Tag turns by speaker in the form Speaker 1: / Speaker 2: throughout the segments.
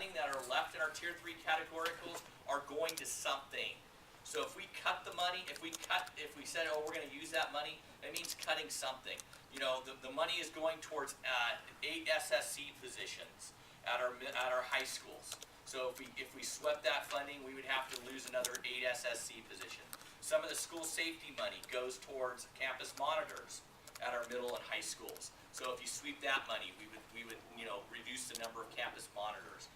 Speaker 1: funding that are left in our Tier 3 categoricals are going to something. So if we cut the money, if we said, oh, we're going to use that money, that means cutting something. You know, the money is going towards 8 SSC positions at our high schools. So if we swept that funding, we would have to lose another 8 SSC positions. Some of the school safety money goes towards campus monitors at our middle and high schools. So if you sweep that money, we would reduce the number of campus monitors.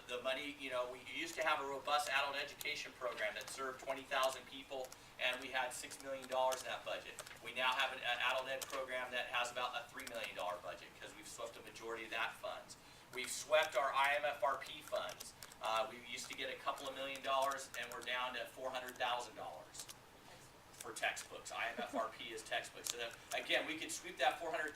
Speaker 1: The money, we used to have a robust adult education program that served 20,000 people, and we had $6 million in that budget. We now have an adult ed program that has about a $3 million budget because we've swept a majority of that funds. We've swept our IMFRP funds. We used to get a couple of $1 million, and we're down to $400,000 for textbooks. IMFRP is textbooks. So that, again, we could sweep that $400,000,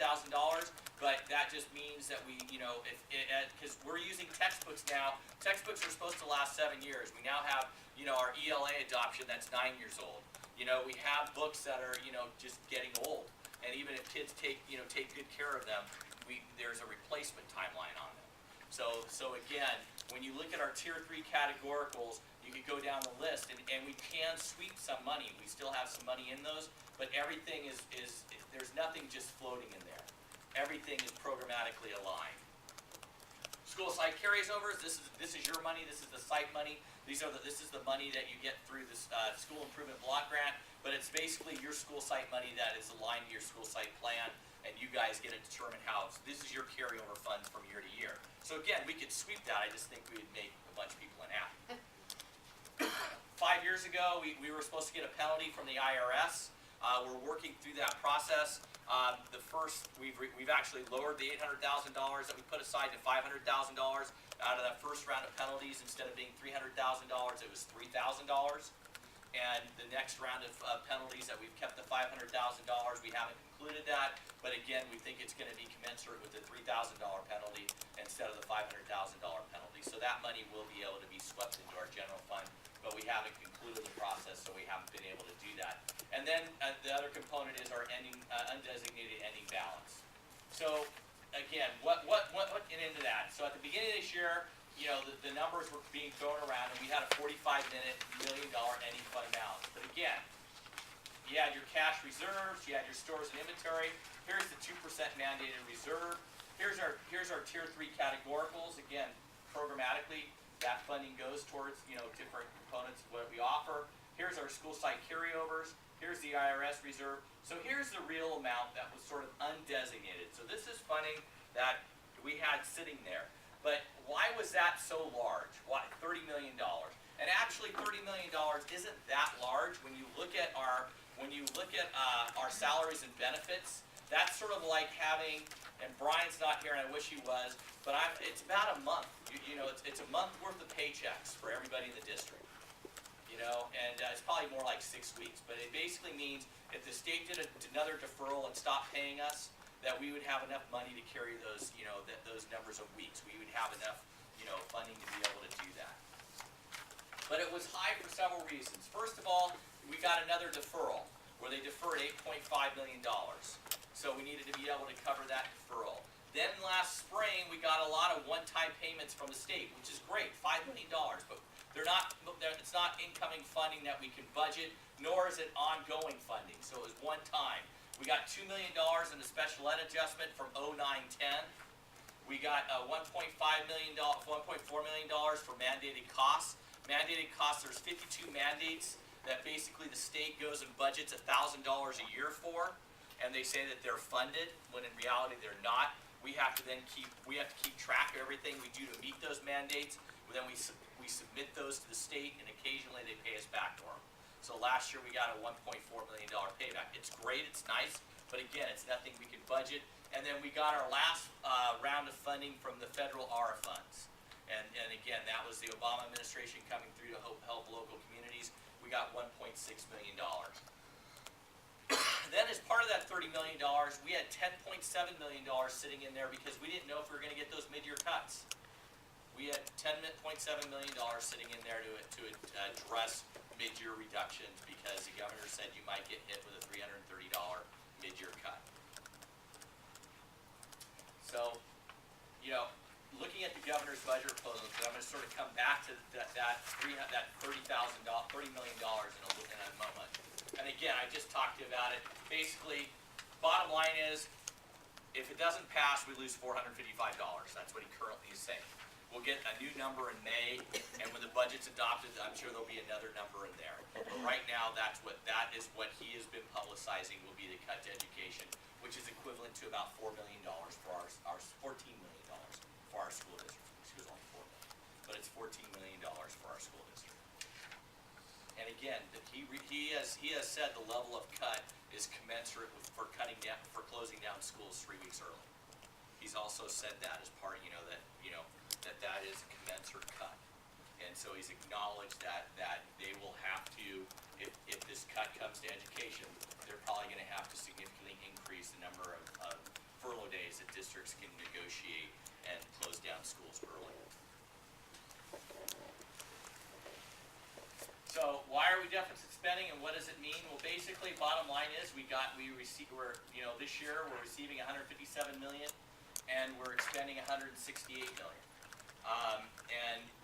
Speaker 1: but that just means that we, because we're using textbooks now. Textbooks are supposed to last 7 years. We now have, our ELA adoption that's 9 years old. We have books that are, just getting old, and even if kids take good care of them, there's a replacement timeline on them. So again, when you look at our Tier 3 categoricals, you could go down the list, and we can sweep some money. We still have some money in those, but everything is there's nothing just floating in there. Everything is programmatically aligned. School site carryovers. This is your money. This is the site money. This is the money that you get through this school improvement block grant. But it's basically your school site money that is aligned to your school site plan, and you guys get to determine how. This is your carryover funds from year to year. So again, we could sweep that. I just think we would make a bunch of people unhappy. 5 years ago, we were supposed to get a penalty from the IRS. We're working through that process. We've actually lowered the $800,000 that we put aside to $500,000 out of that first round of penalties. Instead of being $300,000, it was $3,000. And the next round of penalties that we've kept the $500,000, we haven't concluded that. But again, we think it's going to be commensurate with the $3,000 penalty instead of the $500,000 penalty. So that money will be able to be swept into our general fund, but we haven't concluded the process, so we haven't been able to do that. And then the other component is our undesignated ending balance. So again, what get into that? So at the beginning of this year, the numbers were being thrown around, and we had a $45 million ending fund balance. But again, you had your cash reserves, you had your stores and inventory. Here's the 2% mandated reserve. Here's our Tier 3 categoricals. Again, programmatically, that funding goes towards different components of what we offer. Here's our school site carryovers. Here's the IRS reserve. So here's the real amount that was sort of undesignated. So this is funding that we had sitting there. But why was that so large? Why $30 million? And actually, $30 million isn't that large when you look at our salaries and benefits. That's sort of like having, and Brian's not here, and I wish he was, but it's about a month. It's a month worth of paychecks for everybody in the district. And it's probably more like 6 weeks. But it basically means if the state did another deferral and stopped paying us, that we would have enough money to carry those, those numbers of weeks. We would have enough, funding to be able to do that. But it was high for several reasons. First of all, we got another deferral where they deferred $8.5 million. So we needed to be able to cover that deferral. Then last spring, we got a lot of one-time payments from the state, which is great, $5 million. But it's not incoming funding that we can budget, nor is it ongoing funding. So it was one time. We got $2 million in the special ed adjustment from 09-10. We got $1.4 million for mandated costs. Mandated costs, there's 52 mandates that basically the state goes and budgets $1,000 a year for, and they say that they're funded, when in reality they're not. We have to keep track of everything we do to meet those mandates. Then we submit those to the state, and occasionally they pay us back for them. So last year we got a $1.4 million payback. It's great, it's nice, but again, it's nothing we can budget. And then we got our last round of funding from the federal ARA funds. And again, that was the Obama administration coming through to help local communities. We got $1.6 million. Then as part of that $30 million, we had $10.7 million sitting in there because we didn't know if we were going to get those mid-year cuts. We had $10.7 million sitting in there to address mid-year reductions because the governor said you might get hit with a $330 mid-year cut. So, looking at the governor's budget proposal, I'm going to sort of come back to that $30 million in a moment. And again, I just talked to you about it. Basically, bottom line is, if it doesn't pass, we lose $455. That's what he currently is saying. We'll get a new number in May, and when the budget's adopted, I'm sure there'll be another number in there. But right now, that is what he has been publicizing will be the cut to education, which is equivalent to about $4 million for our $14 million for our school district. Excuse me, only $4 million, but it's $14 million for our school district. And again, he has said the level of cut is commensurate with for closing down schools 3 weeks early. He's also said that as part, that is a commensurate cut. And so he's acknowledged that they will have to, if this cut comes to education, they're probably going to have to significantly increase the number of furlough days that districts can negotiate and close down schools early. So why are we deficit spending, and what does it mean? Well, basically, bottom line is this year we're receiving $157 million, and we're expending $168 million.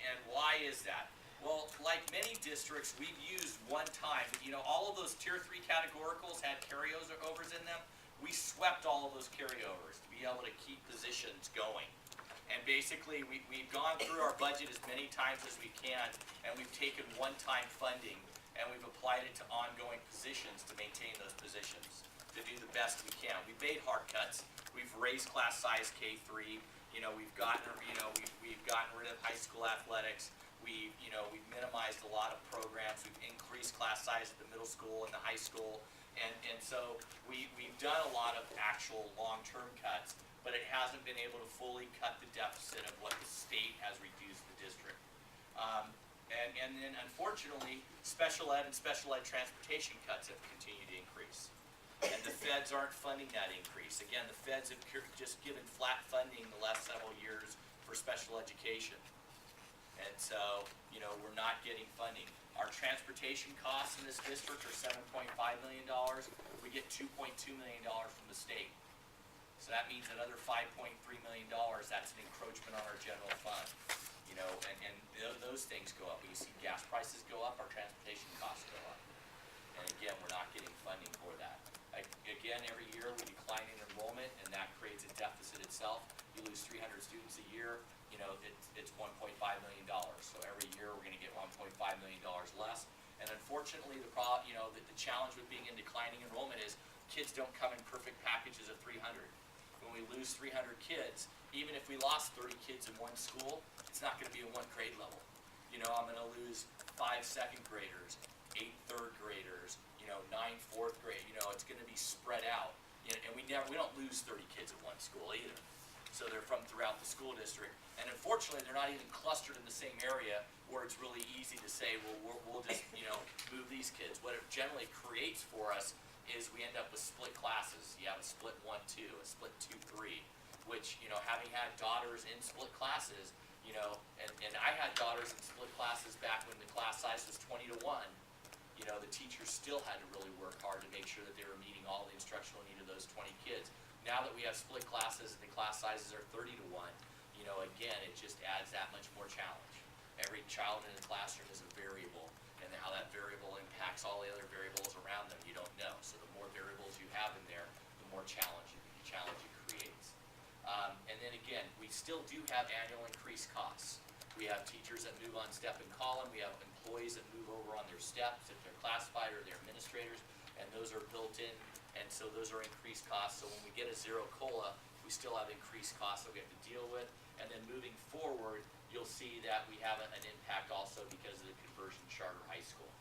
Speaker 1: And why is that? Well, like many districts, we've used one time. All of those Tier 3 categoricals had carryovers in them. We swept all of those carryovers to be able to keep positions going. And basically, we've gone through our budget as many times as we can, and we've taken one-time funding, and we've applied it to ongoing positions to maintain those positions, to do the best we can. We've made hard cuts. We've raised class size K-3. We've gotten rid of high school athletics. We've minimized a lot of programs. We've increased class size at the middle school and the high school, and so we've done a lot of actual long-term cuts, but it hasn't been able to fully cut the deficit of what the state has reduced the district. And then unfortunately, special ed and special ed transportation cuts have continued to increase. And the feds aren't funding that increase. Again, the feds have just given flat funding the last several years for special education. And so, we're not getting funding. Our transportation costs in this district are $7.5 million. We get $2.2 million from the state. So that means another $5.3 million, that's an encroachment on our general fund. And those things go up. When you see gas prices go up, our transportation costs go up. And again, we're not getting funding for that. Again, every year we decline in enrollment, and that creates a deficit itself. You lose 300 students a year, it's $1.5 million. So every year we're going to get $1.5 million less. And unfortunately, the challenge with being in declining enrollment is kids don't come in perfect packages of 300. When we lose 300 kids, even if we lost 30 kids in one school, it's not going to be in one grade level. I'm going to lose 5 second graders, 8 third graders, 9 fourth grade. It's going to be spread out. And we don't lose 30 kids in one school either. So they're from throughout the school district. And unfortunately, they're not even clustered in the same area where it's really easy to say, well, we'll just, move these kids. What it generally creates for us is we end up with split classes. You have a split 1-2, a split 2-3, which, having had daughters in split classes, and I had daughters in split classes back when the class size was 20 to 1. The teachers still had to really work hard to make sure that they were meeting all the instructional need of those 20 kids. Now that we have split classes and the class sizes are 30 to 1, again, it just adds that much more challenge. Every child in the classroom is a variable, and how that variable impacts all the other variables around them, you don't know. So the more variables you have in there, the more challenge it creates. And then again, we still do have annual increased costs. We have teachers that move on step and column. We have employees that move over on their steps if they're classified or they're administrators, and those are built in, and so those are increased costs. So when we get a zero COLA, we still have increased costs that we have to deal with. And then moving forward, you'll see that we have an impact also because of the conversion to charter high school.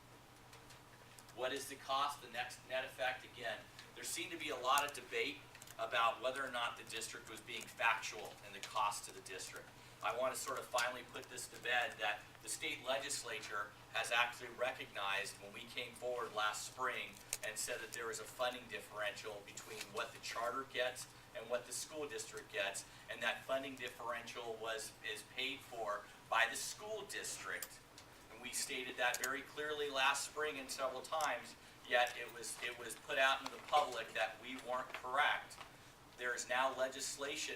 Speaker 1: What is the cost, the next net effect? Again, there seemed to be a lot of debate about whether or not the district was being factual in the cost to the district. I want to sort of finally put this to bed that the state legislature has actually recognized when we came forward last spring and said that there is a funding differential between what the charter gets and what the school district gets, and that funding differential is paid for by the school district. And we stated that very clearly last spring and several times, yet it was put out into the public that we weren't correct. There is now legislation